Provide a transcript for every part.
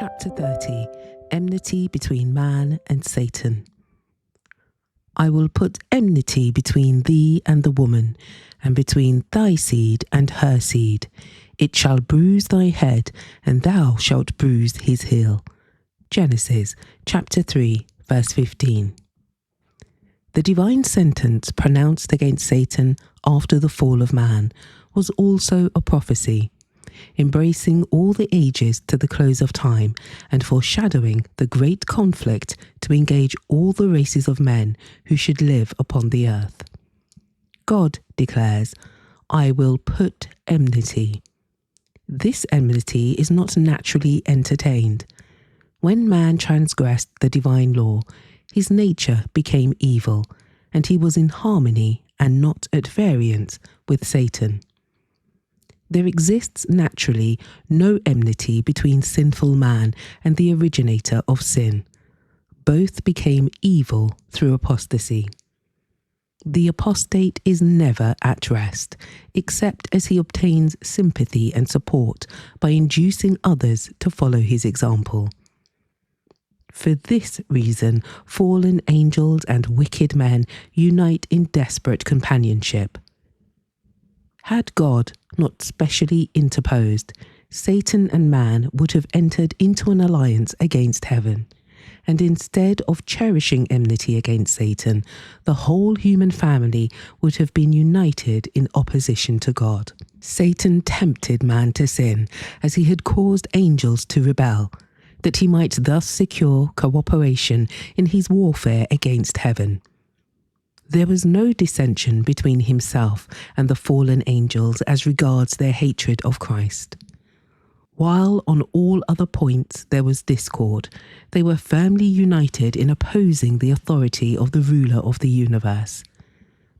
Chapter 30, Enmity between Man and Satan. I will put enmity between thee and the woman, and between thy seed and her seed. It shall bruise thy head, and thou shalt bruise his heel. Genesis chapter 3, verse 15. The divine sentence pronounced against Satan after the fall of man was also a prophecy, embracing all the ages to the close of time and foreshadowing the great conflict to engage all the races of men who should live upon the earth. God declares, I will put enmity. This enmity is not naturally entertained. When man transgressed the divine law, his nature became evil, and he was in harmony and not at variance with Satan. There exists naturally no enmity between sinful man and the originator of sin. Both became evil through apostasy. The apostate is never at rest, except as he obtains sympathy and support by inducing others to follow his example. For this reason, fallen angels and wicked men unite in desperate companionship. Had God not specially interposed, Satan and man would have entered into an alliance against heaven, and instead of cherishing enmity against Satan, the whole human family would have been united in opposition to God. Satan tempted man to sin, as he had caused angels to rebel, that he might thus secure cooperation in his warfare against heaven. There was no dissension between himself and the fallen angels as regards their hatred of Christ. While on all other points there was discord, they were firmly united in opposing the authority of the ruler of the universe.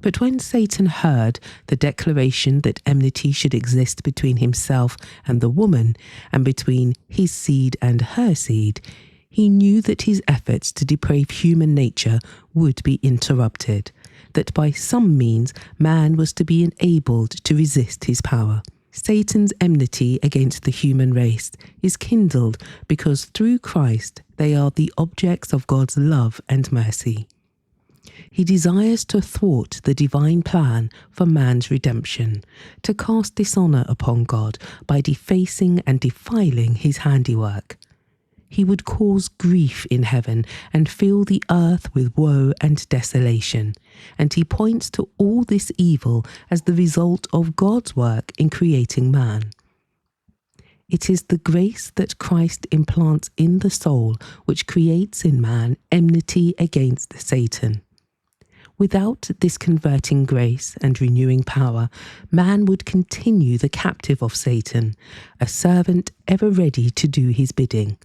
But when Satan heard the declaration that enmity should exist between himself and the woman, and between his seed and her seed, he knew that his efforts to deprave human nature would be interrupted, that by some means man was to be enabled to resist his power. Satan's enmity against the human race is kindled because through Christ they are the objects of God's love and mercy. He desires to thwart the divine plan for man's redemption, to cast dishonor upon God by defacing and defiling his handiwork. He would cause grief in heaven and fill the earth with woe and desolation, and he points to all this evil as the result of God's work in creating man. It is the grace that Christ implants in the soul which creates in man enmity against Satan. Without this converting grace and renewing power, man would continue the captive of Satan, a servant ever ready to do his bidding.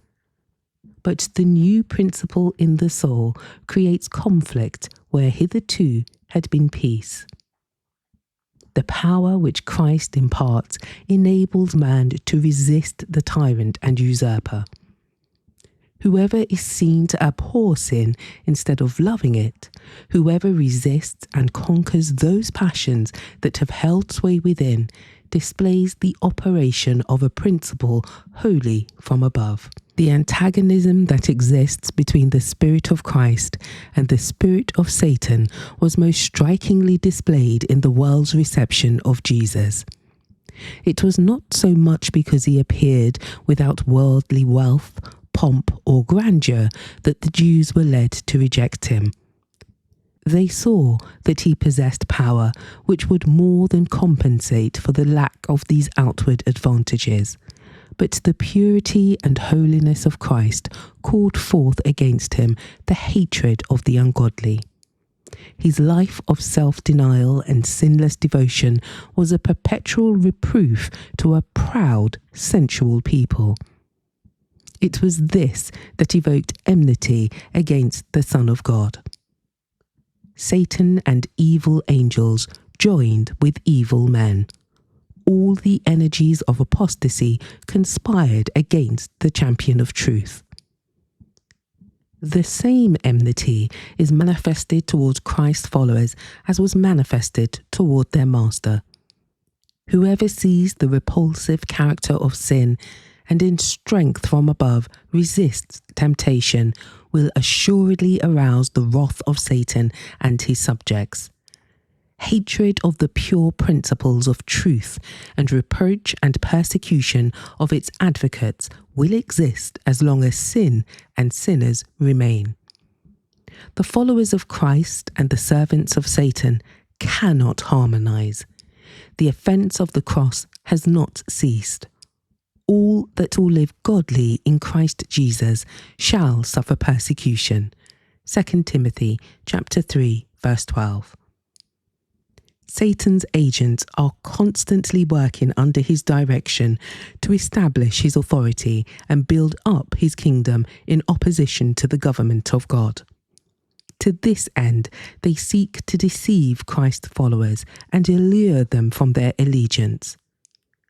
But the new principle in the soul creates conflict where hitherto had been peace. The power which Christ imparts enables man to resist the tyrant and usurper. Whoever is seen to abhor sin instead of loving it, whoever resists and conquers those passions that have held sway within, displays the operation of a principle wholly from above. The antagonism that exists between the Spirit of Christ and the spirit of Satan was most strikingly displayed in the world's reception of Jesus. It was not so much because he appeared without worldly wealth, pomp, or grandeur that the Jews were led to reject him. They saw that he possessed power which would more than compensate for the lack of these outward advantages. But the purity and holiness of Christ called forth against him the hatred of the ungodly. His life of self-denial and sinless devotion was a perpetual reproof to a proud, sensual people. It was this that evoked enmity against the Son of God. Satan and evil angels joined with evil men. All the energies of apostasy conspired against the champion of truth. The same enmity is manifested towards Christ's followers as was manifested toward their master. Whoever sees the repulsive character of sin and in strength from above resists temptation, will assuredly arouse the wrath of Satan and his subjects. Hatred of the pure principles of truth and reproach and persecution of its advocates will exist as long as sin and sinners remain. The followers of Christ and the servants of Satan cannot harmonize. The offense of the cross has not ceased. All that will live godly in Christ Jesus shall suffer persecution. 2 Timothy chapter 3, verse 12. Satan's agents are constantly working under his direction to establish his authority and build up his kingdom in opposition to the government of God. To this end, they seek to deceive Christ's followers and allure them from their allegiance.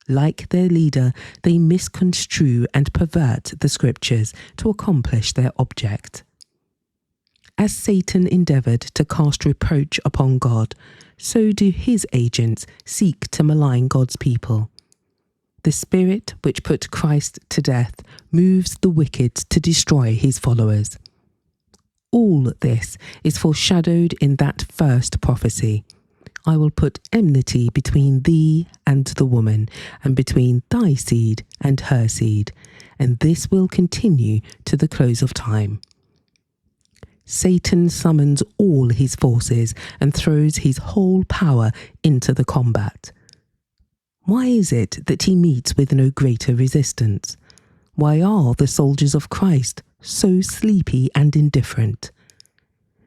Like their leader, they misconstrue and pervert the scriptures to accomplish their object. As Satan endeavoured to cast reproach upon God, so do his agents seek to malign God's people. The spirit which put Christ to death moves the wicked to destroy his followers. All this is foreshadowed in that first prophecy. I will put enmity between thee and the woman, and between thy seed and her seed, and this will continue to the close of time. Satan summons all his forces and throws his whole power into the combat. Why is it that he meets with no greater resistance? Why are the soldiers of Christ so sleepy and indifferent?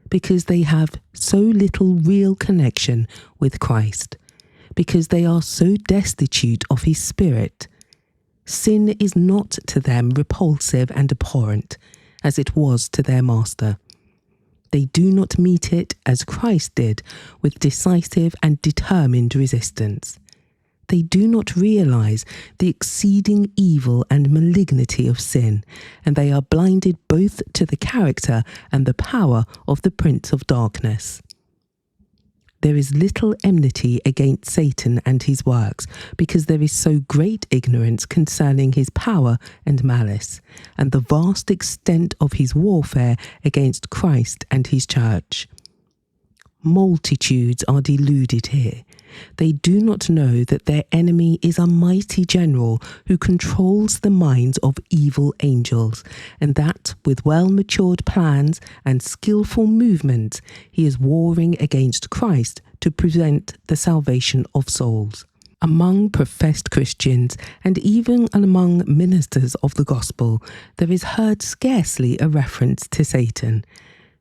Because they have so little real connection with Christ, because they are so destitute of his spirit. Sin is not to them repulsive and abhorrent, as it was to their master. They do not meet it as Christ did, with decisive and determined resistance. They do not realize the exceeding evil and malignity of sin, and they are blinded both to the character and the power of the Prince of Darkness. There is little enmity against Satan and his works, because there is so great ignorance concerning his power and malice, and the vast extent of his warfare against Christ and his church. Multitudes are deluded here. They do not know that their enemy is a mighty general who controls the minds of evil angels, and that with well-matured plans and skillful movements he is warring against Christ to prevent the salvation of souls. Among professed Christians, and even among ministers of the gospel, there is heard scarcely a reference to Satan,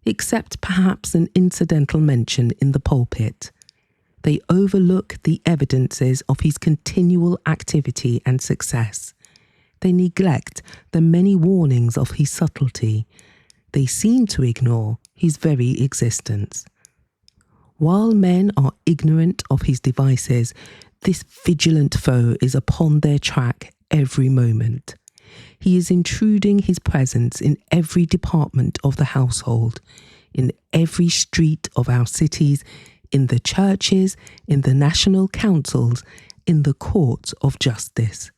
except perhaps an incidental mention in the pulpit. They overlook the evidences of his continual activity and success. They neglect the many warnings of his subtlety. They seem to ignore his very existence. While men are ignorant of his devices, this vigilant foe is upon their track every moment. He is intruding his presence in every department of the household, in every street of our cities, in the churches, in the national councils, in the courts of justice,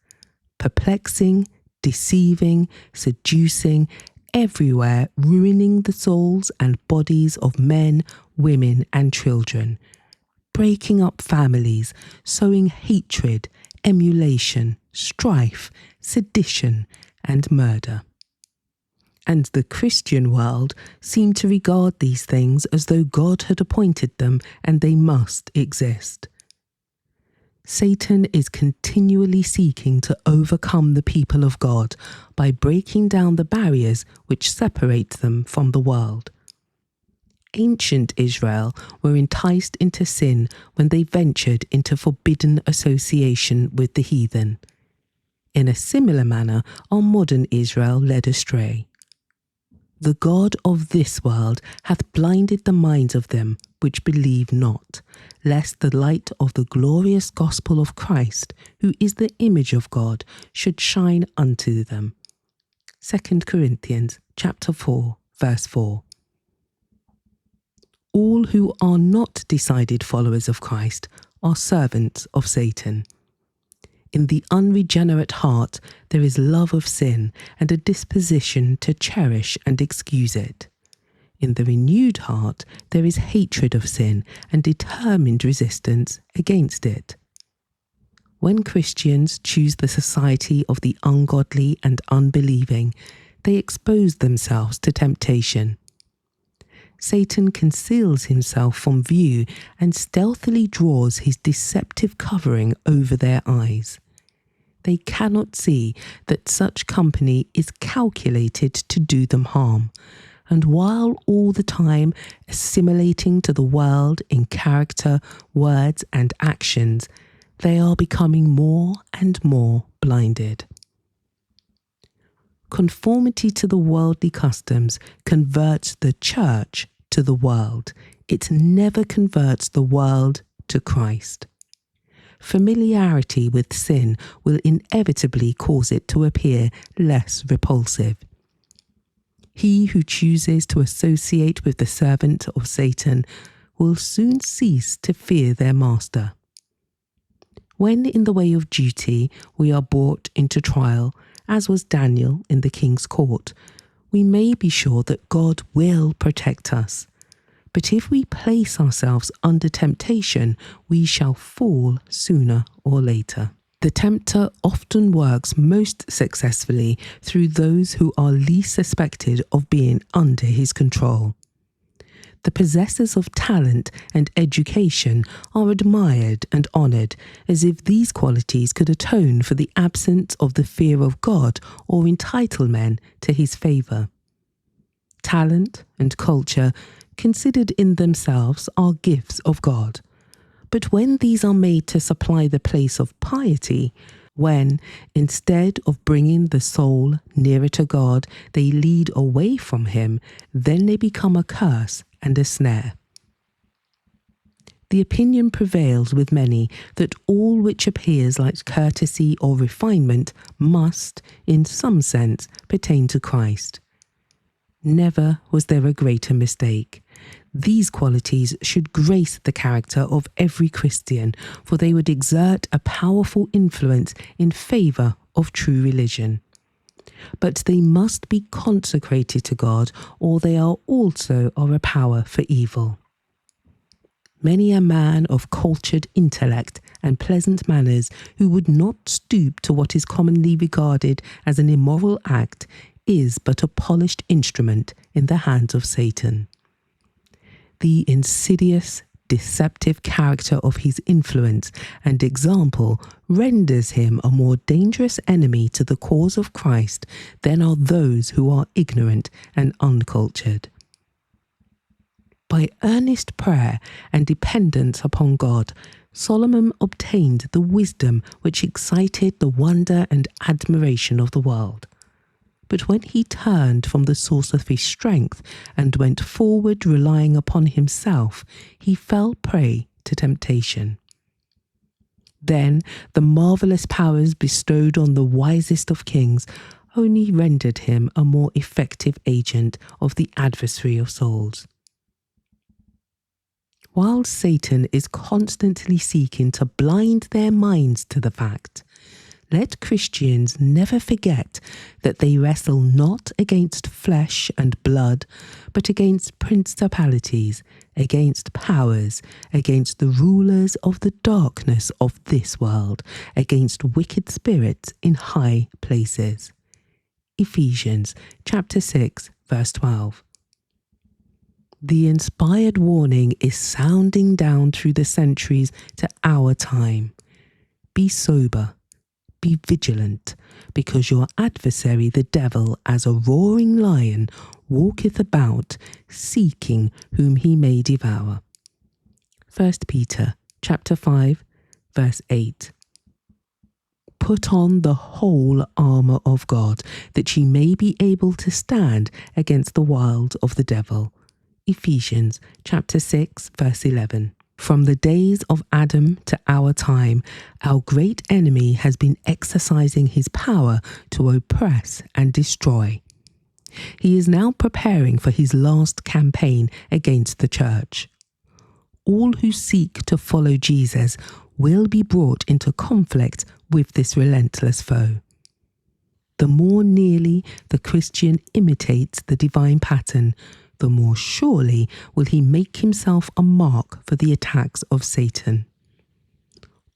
perplexing, deceiving, seducing, everywhere ruining the souls and bodies of men, women, and children, breaking up families, sowing hatred, emulation, strife, sedition, and murder. And the Christian world seemed to regard these things as though God had appointed them and they must exist. Satan is continually seeking to overcome the people of God by breaking down the barriers which separate them from the world. Ancient Israel were enticed into sin when they ventured into forbidden association with the heathen. In a similar manner are modern Israel led astray. The God of this world hath blinded the minds of them which believe not, lest the light of the glorious gospel of Christ, who is the image of God, should shine unto them. 2 Corinthians chapter 4, verse 4. All who are not decided followers of Christ are servants of Satan. In the unregenerate heart there is love of sin and a disposition to cherish and excuse it. In the renewed heart there is hatred of sin and determined resistance against it. When Christians choose the society of the ungodly and unbelieving, they expose themselves to temptation. Satan conceals himself from view and stealthily draws his deceptive covering over their eyes. They cannot see that such company is calculated to do them harm, and while all the time assimilating to the world in character, words, and actions, they are becoming more and more blinded. Conformity to the worldly customs converts the church to the world. It never converts the world to Christ. Familiarity with sin will inevitably cause it to appear less repulsive. He who chooses to associate with the servant of Satan will soon cease to fear their master. When in the way of duty we are brought into trial, as was Daniel in the king's court, we may be sure that God will protect us. But if we place ourselves under temptation, we shall fall sooner or later. The tempter often works most successfully through those who are least suspected of being under his control. The possessors of talent and education are admired and honoured, as if these qualities could atone for the absence of the fear of God or entitle men to his favour. Talent and culture, considered in themselves, are gifts of God. But when these are made to supply the place of piety, when, instead of bringing the soul nearer to God, they lead away from him, then they become a curse and a snare. The opinion prevails with many that all which appears like courtesy or refinement must, in some sense, pertain to Christ. Never was there a greater mistake. These qualities should grace the character of every Christian, for they would exert a powerful influence in favour of true religion. But they must be consecrated to God, or they are also a power for evil. Many a man of cultured intellect and pleasant manners who would not stoop to what is commonly regarded as an immoral act is but a polished instrument in the hands of Satan. The insidious, deceptive character of his influence and example renders him a more dangerous enemy to the cause of Christ than are those who are ignorant and uncultured. By earnest prayer and dependence upon God, Solomon obtained the wisdom which excited the wonder and admiration of the world. But when he turned from the source of his strength and went forward relying upon himself, he fell prey to temptation. Then the marvellous powers bestowed on the wisest of kings only rendered him a more effective agent of the adversary of souls. While Satan is constantly seeking to blind their minds to the fact, let Christians never forget that they wrestle not against flesh and blood, but against principalities, against powers, against the rulers of the darkness of this world, against wicked spirits in high places. Ephesians chapter 6, verse 12. The inspired warning is sounding down through the centuries to our time. Be sober. Be vigilant, because your adversary the devil, as a roaring lion, walketh about, seeking whom he may devour. 1 Peter chapter 5, verse 8. Put on the whole armour of God, that ye may be able to stand against the wiles of the devil. Ephesians chapter 6, verse 11. From the days of Adam to our time, our great enemy has been exercising his power to oppress and destroy. He is now preparing for his last campaign against the church. All who seek to follow Jesus will be brought into conflict with this relentless foe. The more nearly the Christian imitates the divine pattern, the more surely will he make himself a mark for the attacks of Satan.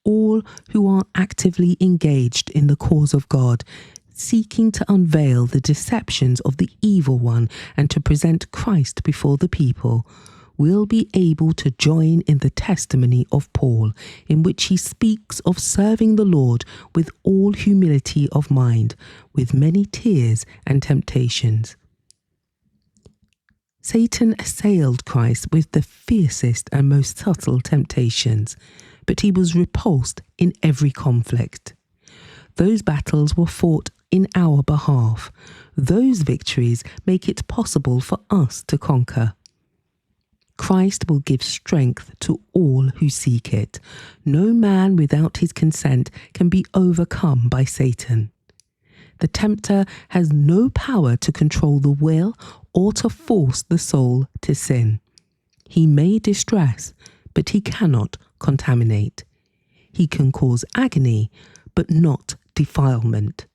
All who are actively engaged in the cause of God, seeking to unveil the deceptions of the evil one and to present Christ before the people, will be able to join in the testimony of Paul, in which he speaks of serving the Lord with all humility of mind, with many tears and temptations. Satan assailed Christ with the fiercest and most subtle temptations, but he was repulsed in every conflict. Those battles were fought in our behalf. Those victories make it possible for us to conquer. Christ will give strength to all who seek it. No man without his consent can be overcome by Satan. The tempter has no power to control the will or to force the soul to sin. He may distress, but he cannot contaminate. He can cause agony, but not defilement.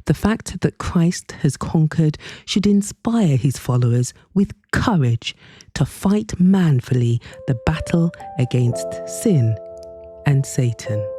The fact that Christ has conquered should inspire his followers with courage to fight manfully the battle against sin and Satan.